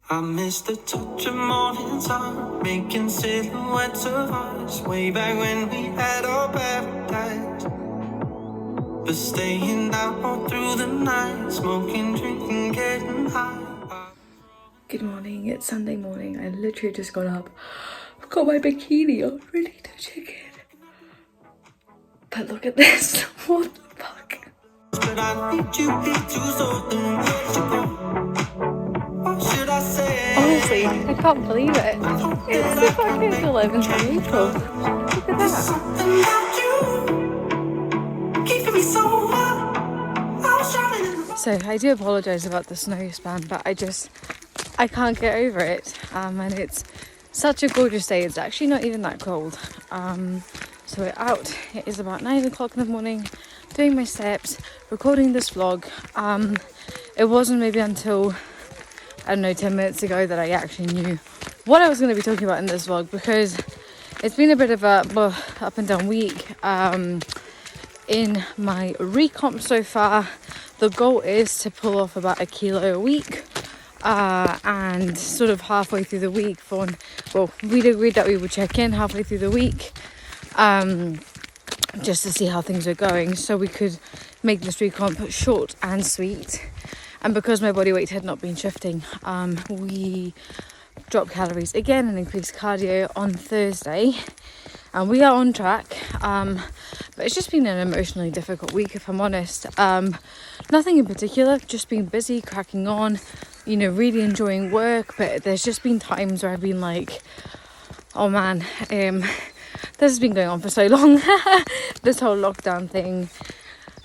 I miss the touch of morning sun, making silhouettes of us, way back when we had our paradise. But staying out all through the night, smoking, drinking, getting high. Good morning, it's Sunday morning. I literally just got up. I've got my bikini on, ready to check in. But look at this, what the fuck? But I need you here too, so then where'd you go? What should I say? Honestly, I can't believe it. It's the fucking 11th of April. Look at that. Something about you, keeping me sober. I was driving in the So I do apologise about the snow span, but I can't get over it. And it's such a gorgeous day. It's actually not even that cold. So we're out. It is about 9 o'clock in the morning, doing my steps, recording this vlog. It wasn't maybe until, I don't know, 10 minutes ago that I actually knew what I was going to be talking about in this vlog, because it's been a bit of a up and down week in my recomp so far. The goal is to pull off about 1 kilo a week, and sort of halfway through the week we'd agreed that we would check in halfway through the week, just to see how things are going, so we could make this recomp short and sweet. And because my body weight had not been shifting, we dropped calories again and increased cardio on Thursday, and we are on track. But it's just been an emotionally difficult week, if I'm honest. Nothing in particular, just been busy, cracking on, really enjoying work. But there's just been times where I've been like, oh man, this has been going on for so long. This whole lockdown thing,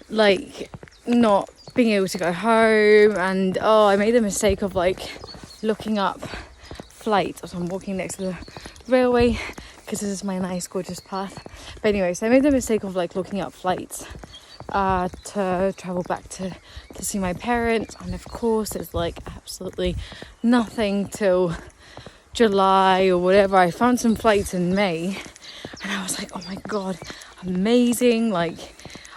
like not being able to go home, and I made the mistake of like looking up flights. So I'm walking next to the railway because this is my nice gorgeous path. But anyway, so I made the mistake of like looking up flights to travel back to see my parents, and of course there's like absolutely nothing till July or whatever. I found some flights in May and I was like, oh my god, amazing, like,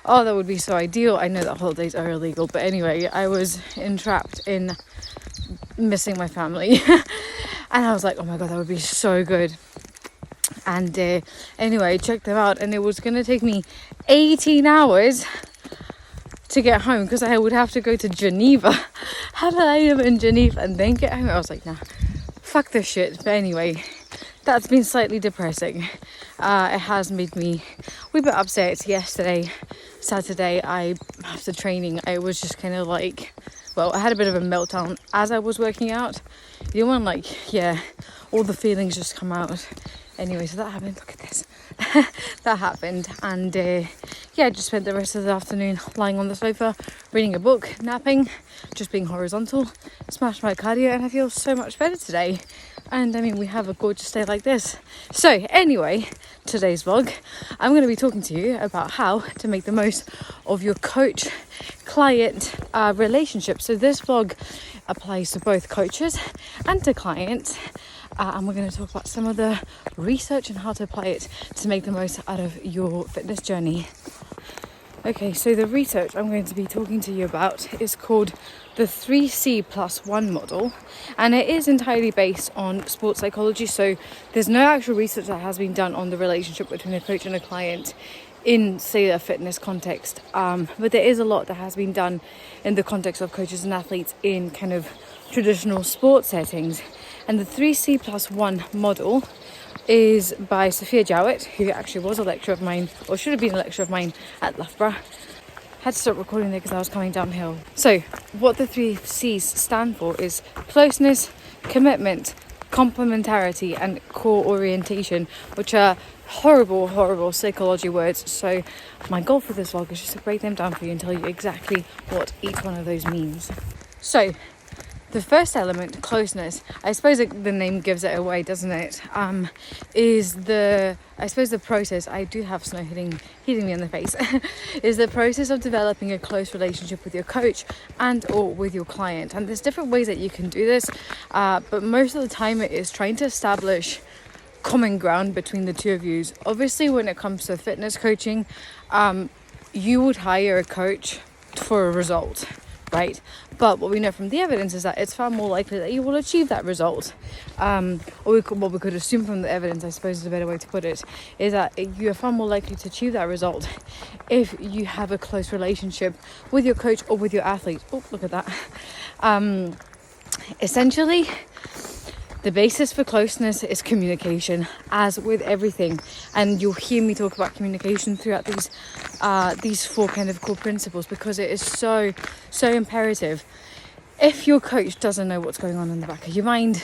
oh, that would be so ideal. I know that holidays are illegal, but anyway, I was entrapped in missing my family. And I was like, oh my god, that would be so good. And anyway, I checked them out, and it was going to take me 18 hours to get home, because I would have to go to Geneva, have an item in Geneva, and then get home. I was like, nah, fuck this shit. But anyway, that's been slightly depressing. It has made me a wee bit upset. Yesterday, Saturday, after training, I was just kind of like, I had a bit of a meltdown as I was working out. You want all the feelings just come out. Anyway, so that happened. Look at this. That happened. And I just spent the rest of the afternoon lying on the sofa, reading a book, napping, just being horizontal, smashed my cardio, and I feel so much better today. And I mean, we have a gorgeous day like this. So anyway, today's vlog, I'm going to be talking to you about how to make the most of your coach-client relationship. So this vlog applies to both coaches and to clients. And we're going to talk about some of the research and how to apply it to make the most out of your fitness journey. Okay, so the research I'm going to be talking to you about is called the 3C+1 model, and it is entirely based on sports psychology. So there's no actual research that has been done on the relationship between a coach and a client in, say, a fitness context. But there is a lot that has been done in the context of coaches and athletes in kind of traditional sports settings. And the 3C+1 model is by Sophia Jowett, who actually was a lecturer of mine, or should have been a lecturer of mine at Loughborough. Had to stop recording there because I was coming downhill. So what the 3 C's stand for is closeness, commitment, complementarity, and core orientation, which are horrible psychology words. So my goal for this vlog is just to break them down for you and tell you exactly what each one of those means. So the first element, closeness, I suppose the name gives it away, doesn't it? Is the process, I do have snow hitting me in the face, is the process of developing a close relationship with your coach and or with your client. And there's different ways that you can do this, but most of the time it is trying to establish common ground between the two of you. Obviously, when it comes to fitness coaching, you would hire a coach for a result. right? But what we know from the evidence is that it's far more likely that you will achieve that result. What we could assume from the evidence, I suppose is a better way to put it, is that you are far more likely to achieve that result if you have a close relationship with your coach or with your athlete. Oh, look at that. Essentially, the basis for closeness is communication, as with everything. And you'll hear me talk about communication throughout these 4 kind of core principles, because it is so imperative. If your coach doesn't know what's going on in the back of your mind,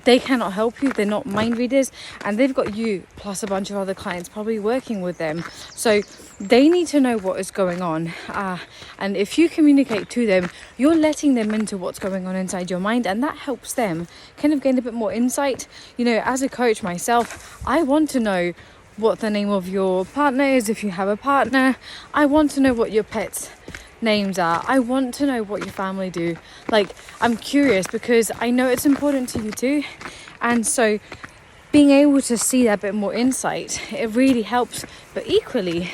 they cannot help you. They're not mind readers, and they've got you plus a bunch of other clients probably working with them. So they need to know what is going on. And if you communicate to them, you're letting them into what's going on inside your mind, and that helps them kind of gain a bit more insight. You know, as a coach myself, I want to know what the name of your partner is if you have a partner. I want to know what your pet's names are. I want to know what your family do. Like, I'm curious because I know it's important to you too. And so being able to see that bit more insight, it really helps. But equally,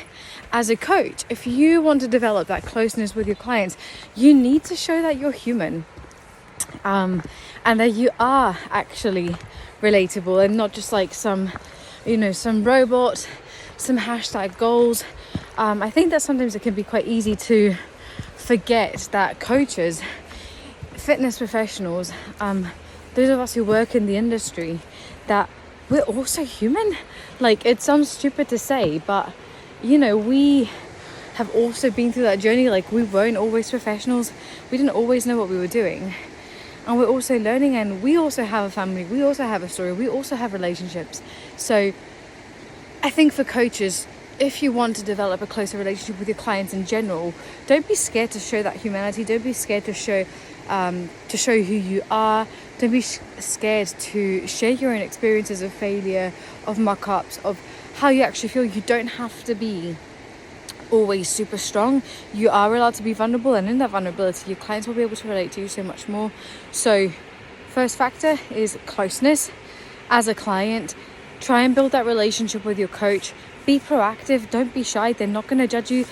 as a coach, if you want to develop that closeness with your clients, you need to show that you're human, and that you are actually relatable and not just like some robot, some hashtag goals. I think that sometimes it can be quite easy to forget that coaches, fitness professionals, those of us who work in the industry, that we're also human. Like, it sounds stupid to say, but you know, we have also been through that journey. Like, we weren't always professionals. We didn't always know what we were doing, and we're also learning, and we also have a family, we also have a story, we also have relationships. So I think for coaches, if you want to develop a closer relationship with your clients in general, don't be scared to show that humanity. Don't be scared to show who you are. Don't be scared to share your own experiences of failure, of muck-ups, of how you actually feel. You don't have to be always super strong. You are allowed to be vulnerable, and in that vulnerability, your clients will be able to relate to you so much more. So first factor is closeness. As a client, try and build that relationship with your coach. Be proactive. Don't be shy. They're not going to judge you.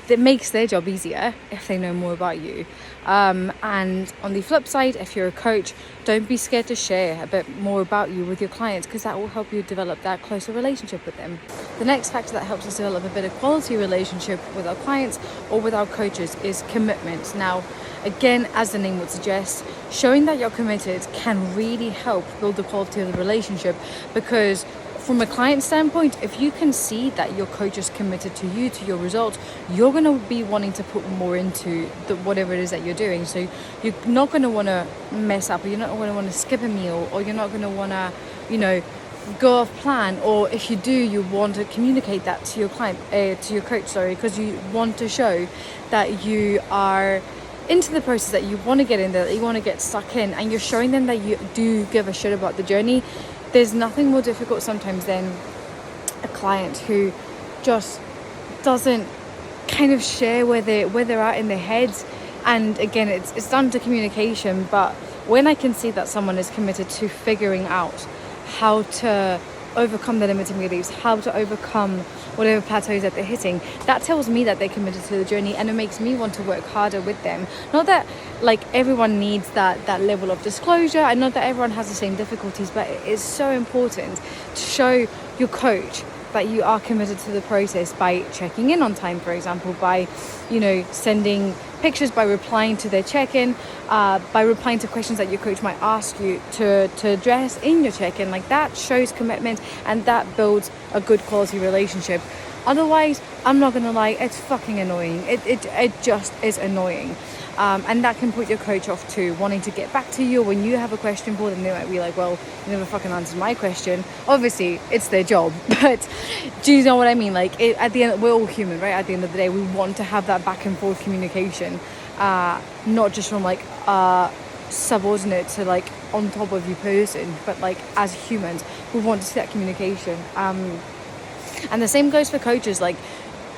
That makes their job easier if they know more about you. And on the flip side, if you're a coach, don't be scared to share a bit more about you with your clients, because that will help you develop that closer relationship with them. The next factor that helps us develop a better quality relationship with our clients or with our coaches is commitment. Now, again, as the name would suggest, showing that you're committed can really help build the quality of the relationship, because from a client standpoint, if you can see that your coach is committed to you, to your results, you're going to be wanting to put more into whatever it is that you're doing. So you're not going to want to mess up, or you're not going to want to skip a meal, or you're not going to want to, go off plan. Or if you do, you want to communicate that to your client, to your coach, because you want to show that you are into the process, that you want to get in there, that you want to get stuck in, and you're showing them that you do give a shit about the journey. There's nothing more difficult sometimes than a client who just doesn't kind of share where they're at in their heads. And again, it's down to communication. But when I can see that someone is committed to figuring out how to overcome the limiting beliefs, how to overcome whatever plateaus that they're hitting, that tells me that they're committed to the journey, and it makes me want to work harder with them. Not that like everyone needs that level of disclosure, and not that everyone has the same difficulties, but it is so important to show your coach that you are committed to the process by checking in on time, for example, by sending pictures, by replying to their check-in, by replying to questions that your coach might ask you to address in your check-in. Like, that shows commitment, and that builds a good quality relationship. Otherwise, I'm not gonna lie, it's fucking annoying. It just is annoying. And that can put your coach off too, wanting to get back to you when you have a question for them. They might be like, well, you never fucking answered my question. Obviously, it's their job, but do you know what I mean? Like, at the end, we're all human, right? At the end of the day, we want to have that back and forth communication, not just from like subordinate to like on top of you person, but like as humans, we want to see that communication. And the same goes for coaches. Like,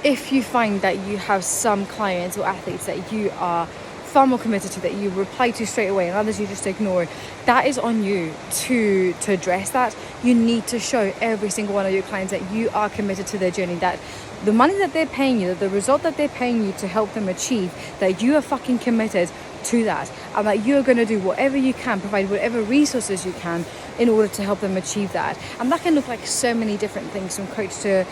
if you find that you have some clients or athletes that you are far more committed to, that you reply to straight away, and others you just ignore, that is on you to address that. You need to show every single one of your clients that you are committed to their journey, that the money that they're paying you, that the result that they're paying you to help them achieve, that you are fucking committed to that, and that you're going to do whatever you can, provide whatever resources you can in order to help them achieve that. And that can look like so many different things, from coach to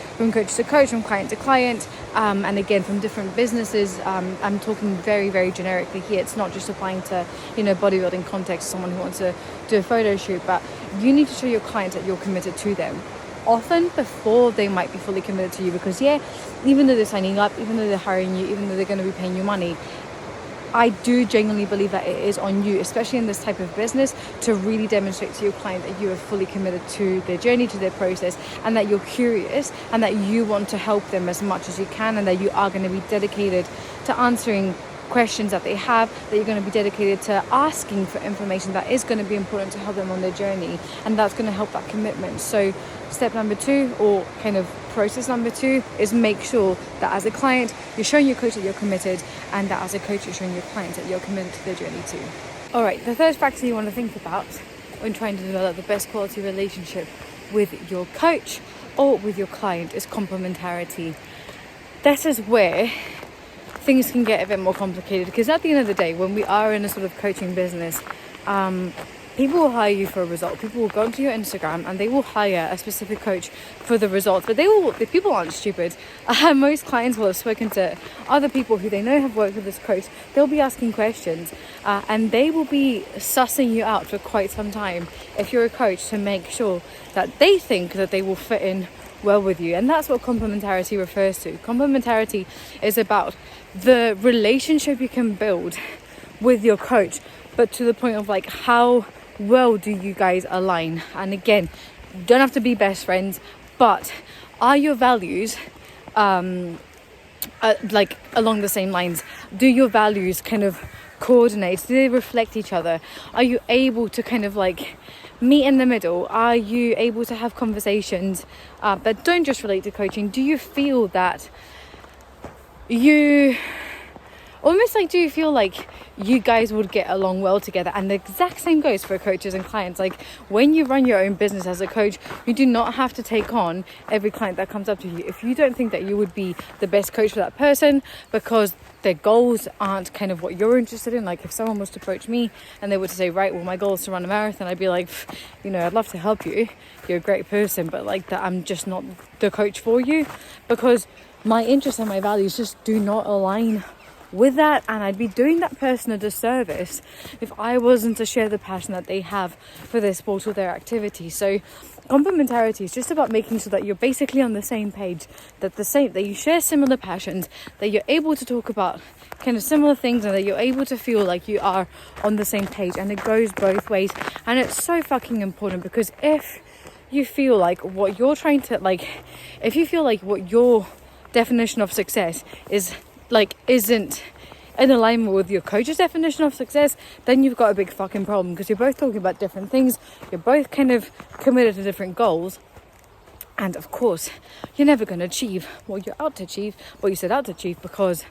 coach, from client to client, and again from different businesses. I'm talking very, very generically here. It's not just applying to, bodybuilding context, someone who wants to do a photo shoot, but you need to show your clients that you're committed to them, often before they might be fully committed to you. Because even though they're signing up, even though they're hiring you, even though they're going to be paying you money, I do genuinely believe that it is on you, especially in this type of business, to really demonstrate to your client that you are fully committed to their journey, to their process, and that you're curious, and that you want to help them as much as you can, and that you are going to be dedicated to answering questions that they have, that you're going to be dedicated to asking for information that is going to be important to help them on their journey, and that's going to help that commitment. So step number 2, or kind of process number 2, is make sure that as a client you're showing your coach that you're committed, and that as a coach you're showing your clients that you're committed to their journey too. Alright, the third factor you want to think about when trying to develop the best quality relationship with your coach or with your client is complementarity. This is where things can get a bit more complicated, because at the end of the day, when we are in a sort of coaching business, people will hire you for a result. People will go onto your Instagram and they will hire a specific coach for the result. But the people aren't stupid. Most clients will have spoken to other people who they know have worked with this coach. They'll be asking questions, and they will be sussing you out for quite some time if you're a coach, to make sure that they think that they will fit in well with you. And that's what complementarity refers to. Complementarity is about the relationship you can build with your coach, but to the point of like, how well do you guys align? And again, you don't have to be best friends, but are your values like along the same lines? Do your values kind of coordinate? Do they reflect each other? Are you able to kind of like meet in the middle? Are you able to have conversations that don't just relate to coaching? Do you feel that you feel like you guys would get along well together? And the exact same goes for coaches and clients. Like, when you run your own business as a coach, you do not have to take on every client that comes up to you. If you don't think that you would be the best coach for that person because their goals aren't kind of what you're interested in, like if someone was to approach me and they were to say, right, well, my goal is to run a marathon, I'd be like, I'd love to help you, you're a great person, but like that, I'm just not the coach for you, because my interests and my values just do not align with that, and I'd be doing that person a disservice if I wasn't to share the passion that they have for their sport or their activity. So complementarity is just about making sure that you're basically on the same page, that you share similar passions, that you're able to talk about kind of similar things, and that you're able to feel like you are on the same page. And it goes both ways, and it's so fucking important, because if you feel like what you're trying to if you feel like what your definition of success isn't in alignment with your coach's definition of success, then you've got a big fucking problem, because you're both talking about different things, you're both kind of committed to different goals, and of course you're never going to achieve what you set out to achieve, because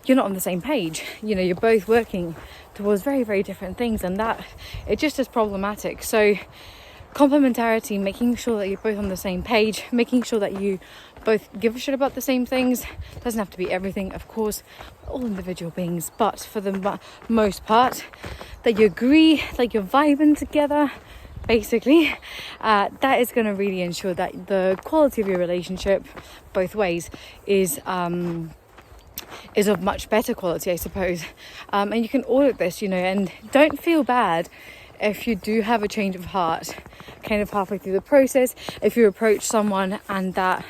you're not on the same page. You're both working towards very, very different things, and that it just is problematic. So complementarity, making sure that you're both on the same page, making sure that you both give a shit about the same things. Doesn't have to be everything, of course, we're all individual beings, but for the most part, that you agree, like you're vibing together, basically. That is going to really ensure that the quality of your relationship both ways is of much better quality, I suppose. And you can audit this, and don't feel bad if you do have a change of heart kind of halfway through the process. If you approach someone and that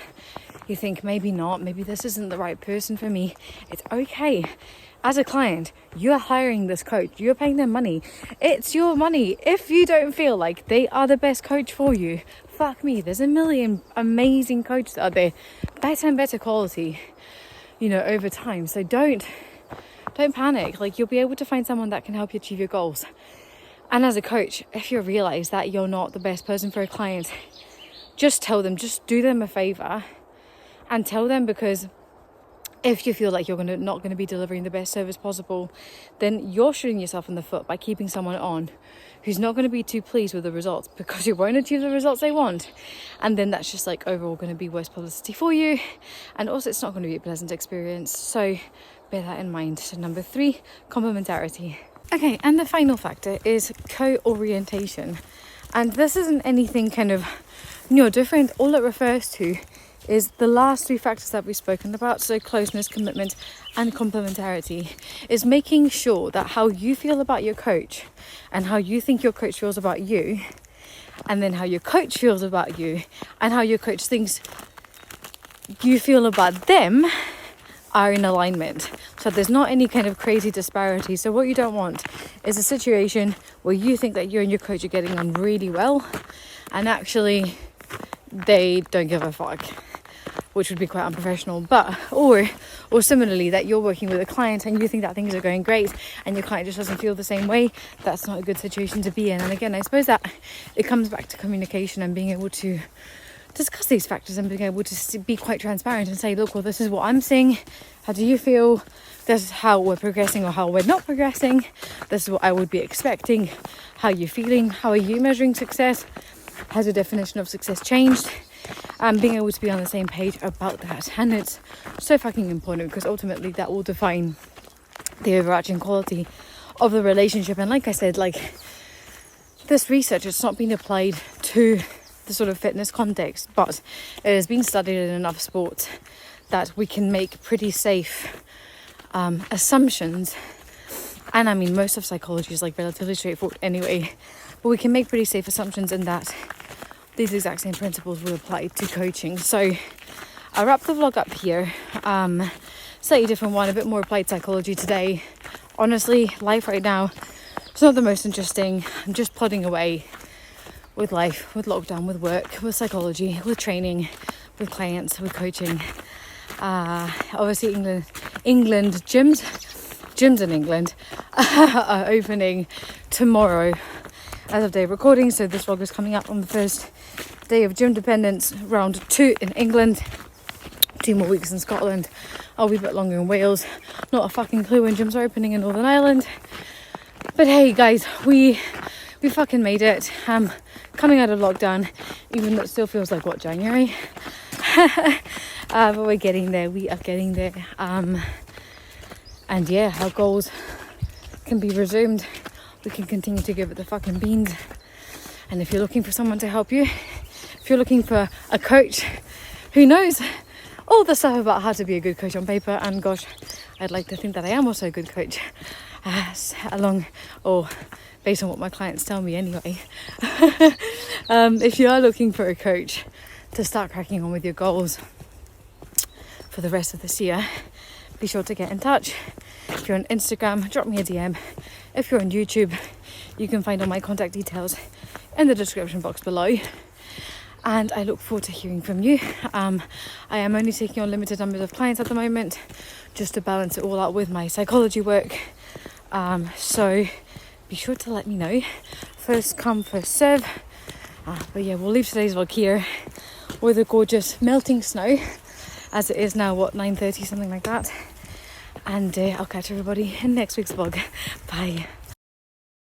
you think maybe this isn't the right person for me, it's okay. As a client, you're hiring this coach, you're paying them money, it's your money. If you don't feel like they are the best coach for you, fuck me, there's a million amazing coaches out there, better and better quality, over time. So don't panic. Like, you'll be able to find someone that can help you achieve your goals. And as a coach, if you realize that you're not the best person for a client, just tell them, just do them a favor and tell them, because if you feel like you're not going to be delivering the best service possible, then you're shooting yourself in the foot by keeping someone on who's not going to be too pleased with the results, because you won't achieve the results they want. And then that's just like overall going to be worse publicity for you. And also it's not going to be a pleasant experience. So bear that in mind. So number 3, complementarity. Okay, and the final factor is co-orientation. And this isn't anything kind of new or different. All it refers to is the last 3 factors that we've spoken about. So closeness, commitment, and complementarity is making sure that how you feel about your coach and how you think your coach feels about you, and then how your coach feels about you and how your coach thinks you feel about them, are in alignment. So there's not any kind of crazy disparity. So what you don't want is a situation where you think that you and your coach are getting on really well and actually they don't give a fuck, which would be quite unprofessional. But or similarly, that you're working with a client and you think that things are going great and your client just doesn't feel the same way. That's not a good situation to be in. And again, I suppose that it comes back to communication and being able to discuss these factors and being able to be quite transparent and say, look, well, this is what I'm seeing. How do you feel? This is how we're progressing or how we're not progressing. This is what I would be expecting. How are you feeling? How are you measuring success? Has your definition of success changed? And being able to be on the same page about that. And it's so fucking important, because ultimately that will define the overarching quality of the relationship. And like I said, like, this research, it's not been applied to the sort of fitness context, but it has been studied in enough sports that we can make pretty safe assumptions. And I mean, most of psychology is like relatively straightforward anyway, but we can make pretty safe assumptions in that these exact same principles will apply to coaching. So I wrap the vlog up here. Slightly different one, a bit more applied psychology today. Honestly, life right now, it's not the most interesting. I'm just plodding away with life, with lockdown, with work, with psychology, with training, with clients, with coaching. Obviously England gyms in England are opening tomorrow as of day of recording. So this vlog is coming up on the first day of gym dependence, round 2 in England, 2 more weeks in Scotland. I'll be a bit longer in Wales. Not a fucking clue when gyms are opening in Northern Ireland. But hey guys, we fucking made it. Coming out of lockdown, even though it still feels like January. But we're getting there. We are getting there. And yeah, our goals can be resumed. We can continue to give it the fucking beans. And if you're looking for someone to help you, if you're looking for a coach who knows all the stuff about how to be a good coach on paper, and gosh, I'd like to think that I am also a good coach, based on what my clients tell me anyway. If you are looking for a coach to start cracking on with your goals for the rest of this year, be sure to get in touch. If you're on Instagram, drop me a DM. If you're on YouTube, you can find all my contact details in the description box below. And I look forward to hearing from you. I am only taking on limited numbers of clients at the moment, just to balance it all out with my psychology work. So be sure to let me know. First come, first serve. But yeah, we'll leave today's vlog here with the gorgeous melting snow, as it is now 9:30, something like that. And I'll catch everybody in next week's vlog. Bye.